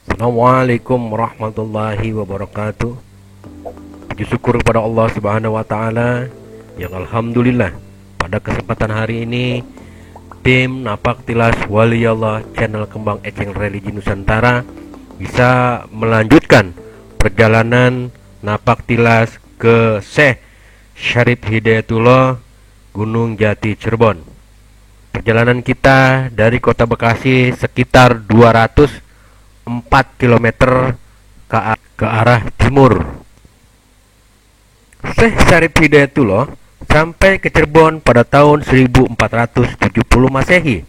Assalamualaikum warahmatullahi wabarakatuh. Puji syukur kepada Allah Subhanahu wa taala yang alhamdulillah pada kesempatan hari ini tim Napaktilas Waliyallah channel Kembang Eceng Religi Nusantara bisa melanjutkan perjalanan Napaktilas ke Syekh Syarif Hidayatullah Gunung Jati Cirebon. Perjalanan kita dari Kota Bekasi sekitar 204 km ke arah timur. Syekh Syarif Hidayatullah sampai ke Cirebon pada tahun 1470 Masehi,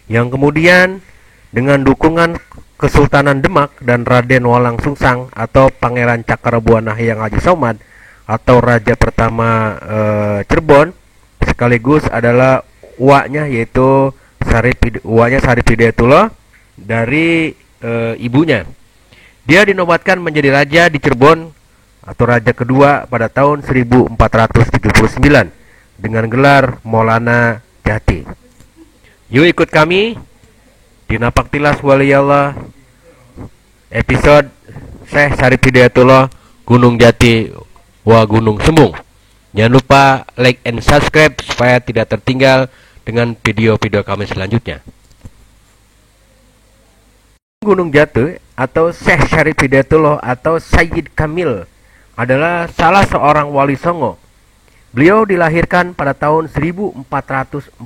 yang kemudian dengan dukungan Kesultanan Demak dan Raden Walang Sungsang atau Pangeran Cakrabuana Hyang Haji Somad atau Raja pertama Cirebon, sekaligus adalah uaknya yaitu Syarif Hidayatullah dari ibunya. Dia dinobatkan menjadi raja di Cirebon atau raja kedua pada tahun 1479 dengan gelar Maulana Jati. Yuk ikut kami di Napaktilas Waliyallah episode Syekh Syarif Hidayatullah Gunung Jati wa Gunung Sembung. Jangan lupa like and subscribe supaya tidak tertinggal dengan video-video kami selanjutnya. Gunung Jati atau Syekh Syarif Hidayatullah atau Sayyid Kamil adalah salah seorang wali songo. Beliau dilahirkan pada tahun 1448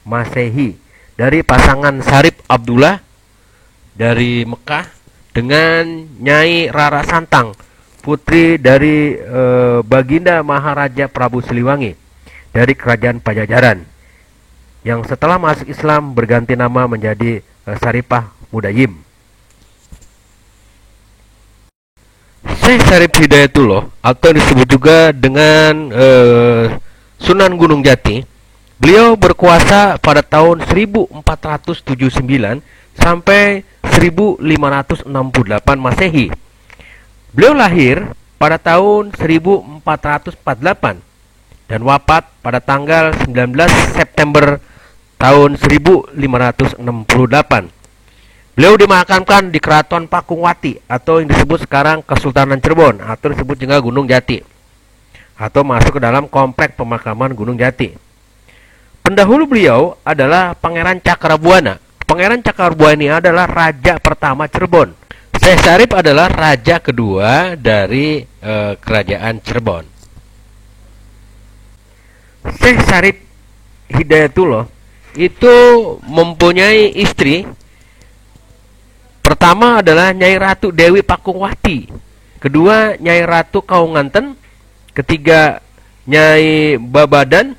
Masehi dari pasangan Syarif Abdullah dari Mekah dengan Nyai Rara Santang, putri dari Baginda Maharaja Prabu Siliwangi dari Kerajaan Pajajaran, yang setelah masuk Islam berganti nama menjadi Syarifah Mudayim. Syekh Syarif Hidayatullah atau disebut juga dengan Sunan Gunung Jati, beliau berkuasa pada tahun 1479 sampai 1568 Masehi. Beliau lahir pada tahun 1448 dan wafat pada tanggal 19 September tahun 1568. Beliau dimakamkan di Keraton Pakungwati atau yang disebut sekarang Kesultanan Cirebon atau disebut juga Gunung Jati, atau masuk ke dalam komplek pemakaman Gunung Jati. Pendahulu beliau adalah Pangeran Cakrabuana. Pangeran Cakrabuana ini adalah raja pertama Cirebon. Syekh Syarif adalah raja kedua dari kerajaan Cirebon. Syekh Syarif Hidayatullah itu mempunyai istri. Pertama adalah Nyai Ratu Dewi Pakungwati, kedua Nyai Ratu Kaunganten, ketiga Nyai Babadan,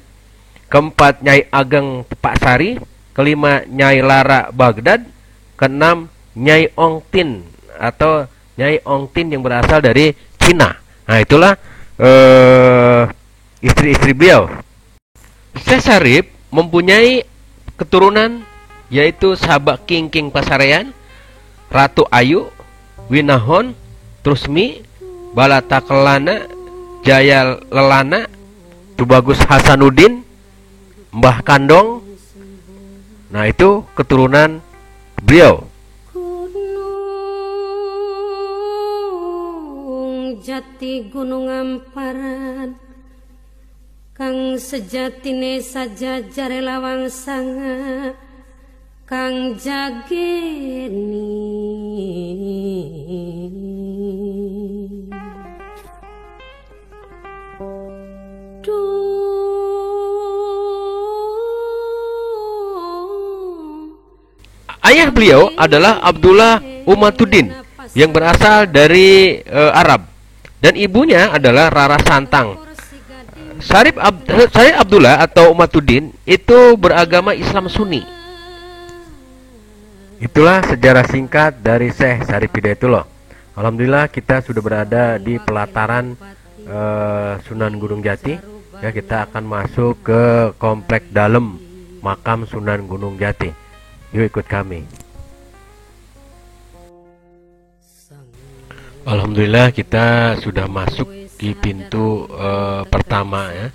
keempat Nyai Ageng Tepaksari, kelima Nyai Lara Baghdad, keenam Nyai Ongtin atau Nyai Ongtin yang berasal dari Cina. Nah, itulah istri-istri beliau. Syekh Syarif mempunyai keturunan yaitu Sabak Kingking Pasarean, Ratu Ayu, Winahon, Trusmi, Balata Kelana, Jaya Lelana, Tubagus Hasanuddin, Mbah Kandong. Nah, itu keturunan beliau. Gunung Jati Gunung Amparan, kang sejatine saja jare lawang sanga, kang jageni Ayah beliau adalah Abdullah Umatuddin yang berasal dari Arab, dan ibunya adalah Rara Santang. Syarif Abdullah atau Umatuddin itu beragama Islam Sunni. Itulah sejarah singkat dari Syekh Syarif Hidayatullah. Alhamdulillah kita sudah berada di pelataran Sunan Gunung Jati. Ya, kita akan masuk ke komplek dalam makam Sunan Gunung Jati. Yuk ikut kami. Alhamdulillah kita sudah masuk di pintu pertama ya.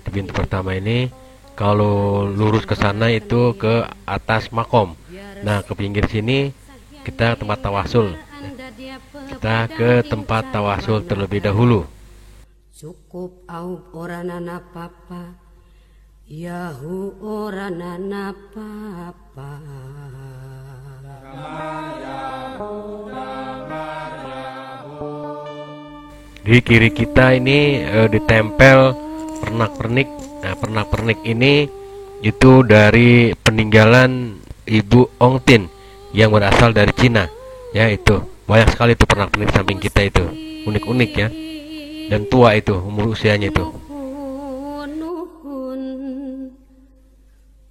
Di pintu pertama ini kalau lurus ke sana itu ke atas makom. Nah, ke pinggir sini kita ke tempat tawasul. Kita ke tempat tawasul terlebih dahulu. Cukup au oranana papa, Yahu oranana papa. Di kiri kita ini ditempel pernak-pernik. Nah, pernak-pernik ini itu dari peninggalan Ibu Ong Tin yang berasal dari Cina. Ya, itu banyak sekali itu pernak-pernik samping kita itu, unik-unik ya, dan tua itu umur usianya itu.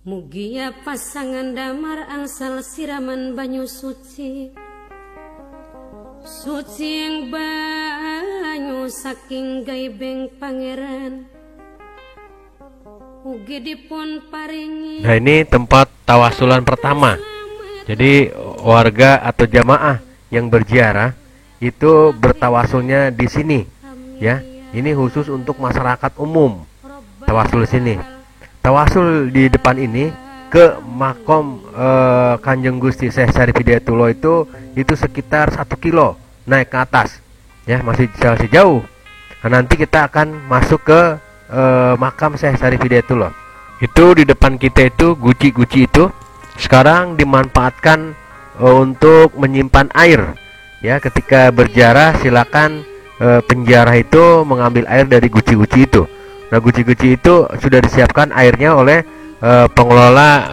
Mugia pasangan damar angsal siraman banyu suci, suci yang banyu saking gaibeng pangeran. Mugi dipun paringi. Nah, ini tempat tawasulan pertama. Jadi warga atau jamaah yang berziarah itu bertawasulnya di sini, ya. Ini khusus untuk masyarakat umum. Tawasul sini. Tawasul di depan ini ke makom Kanjeng Gusti Syekh Syarif Hidayatullah itu sekitar 1 kilo naik ke atas, ya, masih jauh. Nah, nanti kita akan masuk ke makam Syekh Syarif Hidayatullah. Itu di depan kita itu guci-guci itu sekarang dimanfaatkan untuk menyimpan air, ya. Ketika berziarah silakan penziarah itu mengambil air dari guci-guci itu. Nah, guci-guci itu sudah disiapkan airnya oleh pengelola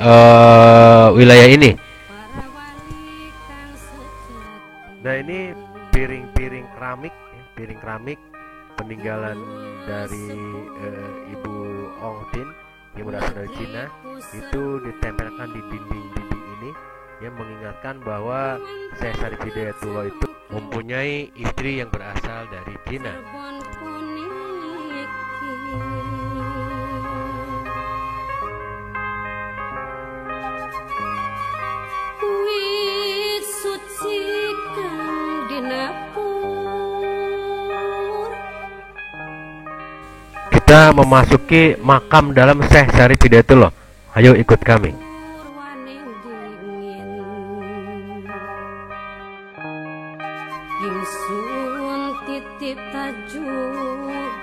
wilayah ini. Nah, ini piring-piring keramik, ya, piring keramik peninggalan dari Ibu Ong Tin yang berasal dari Cina, itu ditempelkan di dinding-dinding ini yang mengingatkan bahwa Syekh Syarif Hidayatullah itu mempunyai istri yang berasal dari Cina. Kita memasuki makam dalam Syekh Syarif Hidayatullah. Ayo ikut kami. Ingsun titip tajuk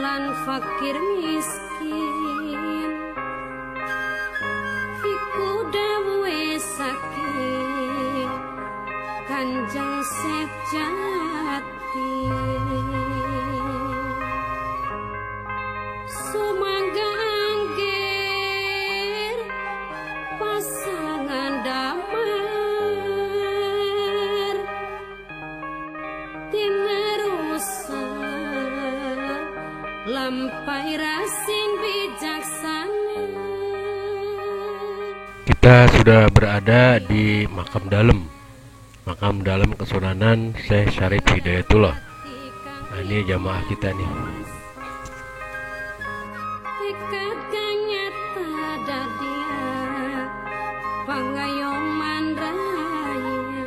lan fakir miskin, iku dawuhe saking Kanjeng Syekh Jati. Sumangga anggir pasangan damar, tinerusan lampai rasing bijaksana. Kita sudah berada di makam dalam Kesunanan Syekh Syarif Hidayatullah. Nah, ini jamaah kita nih. Pangayoman raya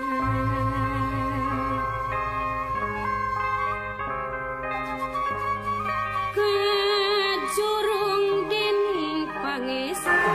kajurung dening pangestu.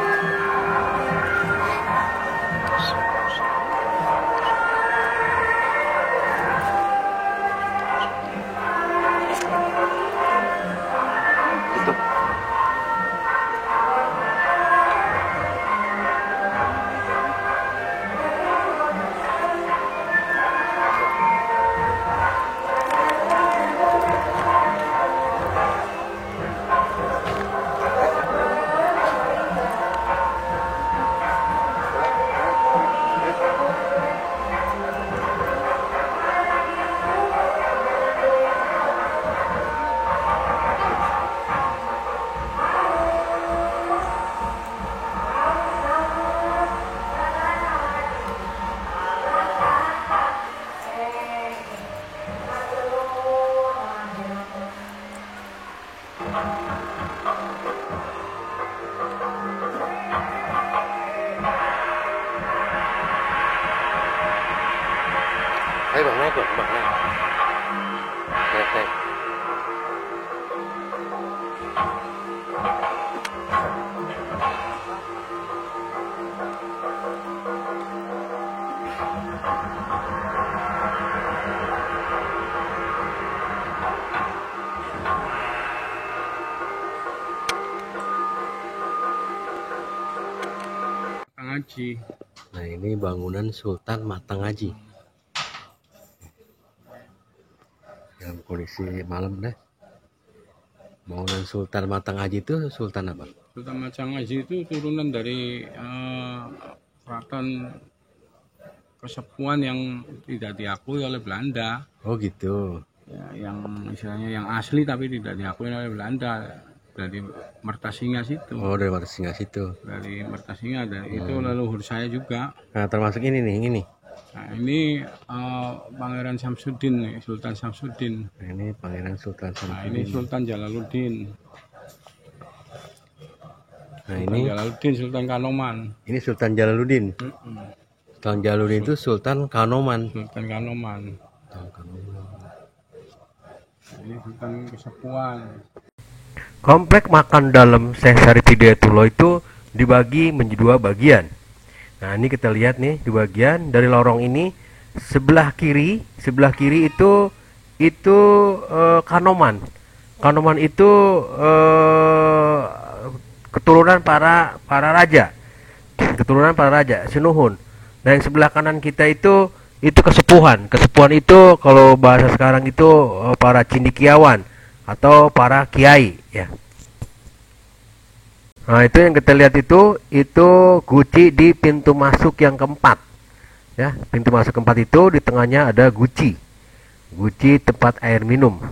Ayo bang, naik bang, naik. Haji. Nah, ini bangunan Sultan Matangaji. Dalam kondisi malam deh. Bangunan Sultan Matangaji itu Sultan apa? Sultan Matangaji itu turunan dari keraton kesepuan yang tidak diakui oleh Belanda. Oh gitu. Ya, yang istilahnya yang asli tapi tidak diakui oleh Belanda, dari Mertasinga situ. Oh, dari Martasinga situ. Dari Mertasinga, dan itu leluhur saya juga. Nah, termasuk ini nih, ini. Nah, ini Pangeran Samsudin nih, Sultan Samsudin. Nah, ini Pangeran Sultan Nah, ini Samsudin. Sultan Jalaluddin. Nah, Sultan ini Jalaluddin, Sultan Kanoman. ini Sultan Jalaluddin. Sultan Jalaluddin itu Sultan Kanoman. Sultan Kanoman. Sultan Kanoman. Nah, ini Sultan Kesepuan. Komplek makan dalam Syekh Syarif Hidayatullah itu dibagi menjadi dua bagian. Nah, ini kita lihat nih di bagian dari lorong ini sebelah kiri itu Kanoman. Kanoman itu keturunan para raja. Keturunan para raja, Sinuhun. Nah, yang sebelah kanan kita itu kesepuhan. Kesepuhan itu kalau bahasa sekarang itu para cendekiawan atau para kiai ya. Nah, itu yang kita lihat itu guci di pintu masuk yang keempat. Ya, pintu masuk keempat itu di tengahnya ada guci. Guci tempat air minum.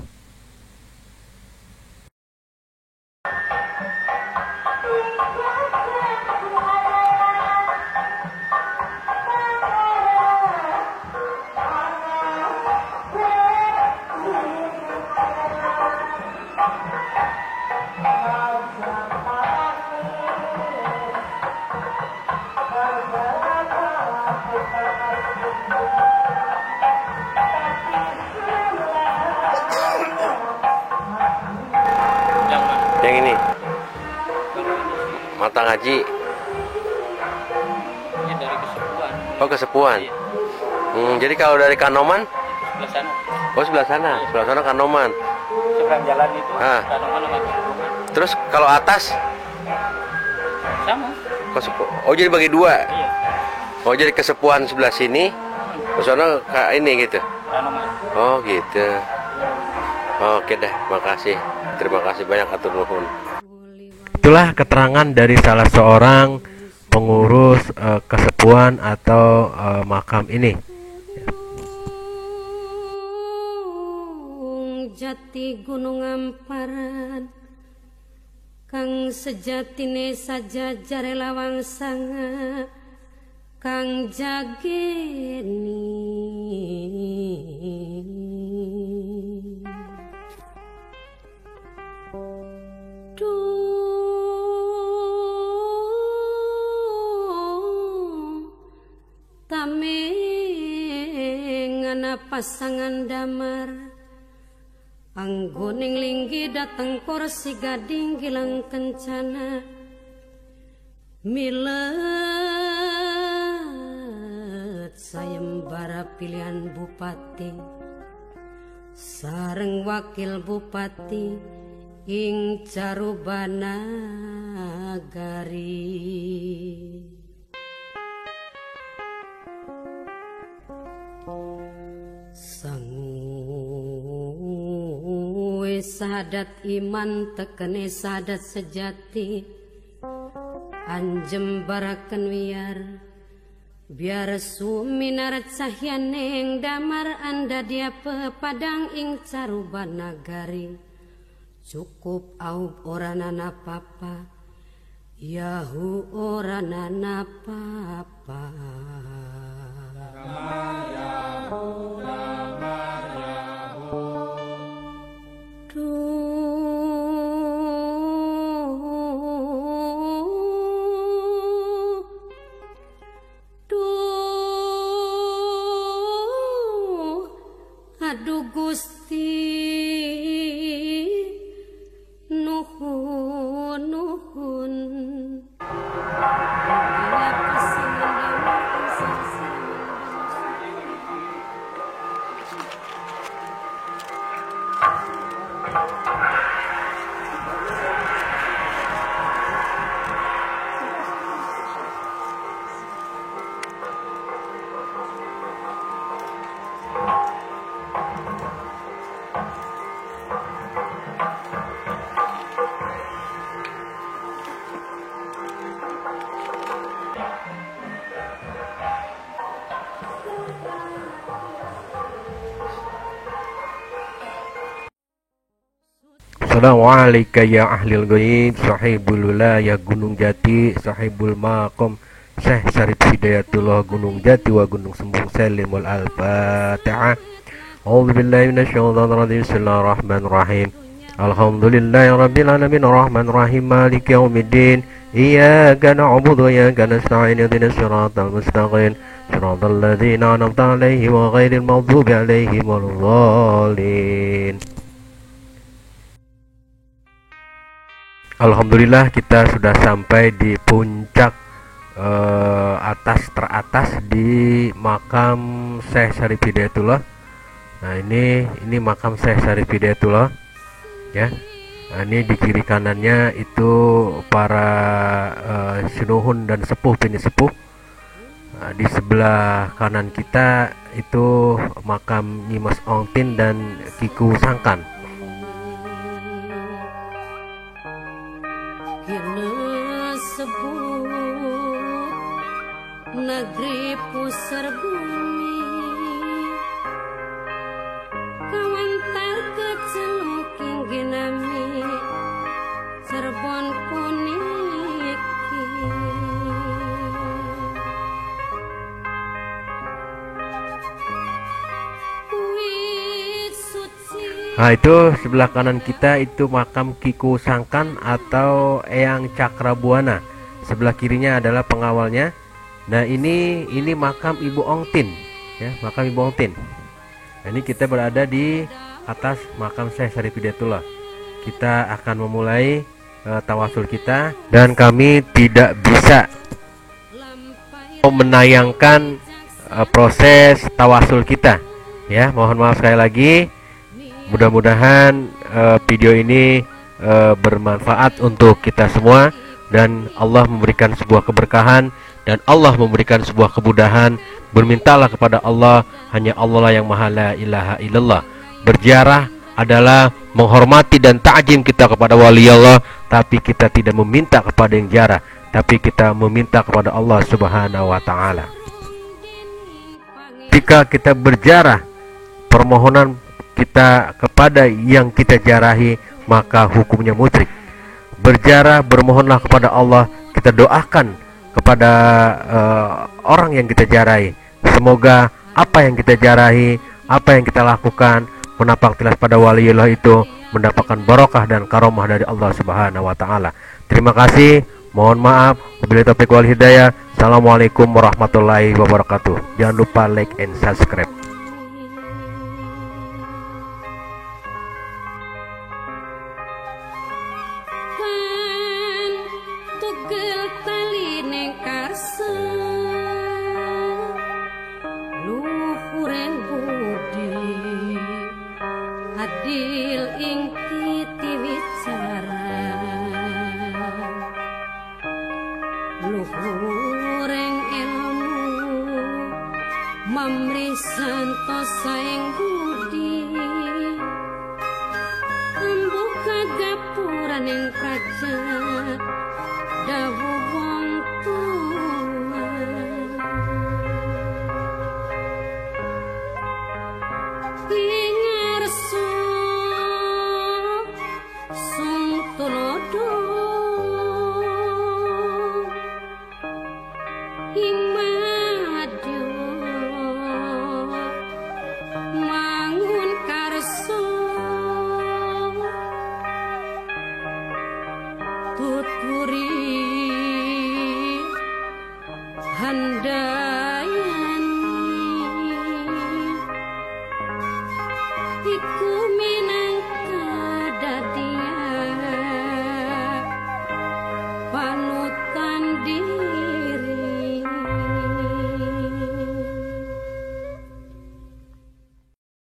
Yang ini Matangaji. Ya dari kesepuan. Oh, kesepuan. Jadi kalau dari Kanoman Sebelah sana. oh sebelah sana. Sebelah sana Kanoman. Seberang jalan itu. Ah. Kanoman sama kesepuan. Terus kalau atas Sama. oh jadi bagi dua. Iya. Oh, jadi kesepuan sebelah sini. Terus sana kayak ini gitu. Kanoman. Oh gitu. Oke deh, makasih. Terima kasih banyak atur nuhun. Itulah keterangan dari salah seorang pengurus kesepuan atau makam ini. Jati Gunung Amparan kang sejatine saja jare lawang sanga kang jageni tamengana pasangan damar anggoning linggi dateng kursi gading gilang kencana milet sayembara pilihan bupati sareng wakil bupati ing Carubana Gari. Sangue sahadat iman tekene sahadat sejati anjem baraken wiar biar suminar cahyaneng damar anda dia pepadang ing Carubana Gari. Cukup aub oranana papa Yahu oranana papa Aduh Gusti nuhun nuhun bila pasangan damar ansar siraman Assalamualaikum ya ahlil ghaib, sahibul wilayah Gunung Jati, sahibul maqam Syekh Syarif Hidayatullah Gunung Jati wa Gunung Sembung Salim wal Al-Fatihah. A'udzubillahi minasyaitonir rajim. Bismillahirrahmanirrahim. Alhamdulillahirabbil alamin arrahmanir rahim maliki yaumiddin. Iyyaka na'budu wa iyyaka nasta'in ihdinas siratal mustaqim. Siratal ladzina an'amta 'alaihim ghairil maghdubi 'alaihim waladdallin. Alhamdulillah kita sudah sampai di puncak teratas di makam Syekh Syarif Hidayatullah. Nah ini makam Syekh Syarif Hidayatullah ya. Nah, ini di kiri kanannya itu para sinuhun dan sepuh bini sepuh. Nah, di sebelah kanan kita itu makam Nyimas Ongtin dan Kiku Sangkan. Negeri pusar bumi kawentar keceluk ingginami Cirebon puniki wit suci. Nah itu sebelah kanan kita itu makam Kiku Sangkan atau Eyang Cakrabuana. Sebelah kirinya adalah pengawalnya. Nah ini makam Ibu Ongtin ya, makam Ibu Ongtin. Nah, ini kita berada di atas makam Syekh Syarif Hidayatullah. Kita akan memulai tawasul kita dan kami tidak bisa menayangkan proses tawasul kita ya. Mohon maaf sekali lagi. Mudah-mudahan video ini bermanfaat untuk kita semua dan Allah memberikan sebuah keberkahan dan Allah memberikan sebuah kemudahan. Bermintalah kepada Allah, hanya Allah lah yang maha la ilaha illallah. Berziarah adalah menghormati dan ta'zim kita kepada wali Allah, tapi kita tidak meminta kepada yang ziarah, tapi kita meminta kepada Allah Subhanahu wa taala. Jika kita berziarah, permohonan kita kepada yang kita ziarahi, maka hukumnya musyrik. Berziarah, bermohonlah kepada Allah, kita doakan kepada orang yang kita ziarahi. Semoga apa yang kita ziarahi, apa yang kita lakukan menapak tilas pada waliullah itu mendapatkan barokah dan karomah dari Allah Subhanahu wa taala. Terima kasih. Mohon maaf. Wabillahi taufiq wal hidayah. Assalamualaikum warahmatullahi wabarakatuh. Jangan lupa like and subscribe. Tugel tali ning karsa luhuren budi adil ing titi wicara luhureng ilmu mamri santosa ing budi membuka gapuran ing kajat dawuh wong tuwa ingarso sung tulodo ing madya mangun karso tuturi handayani iku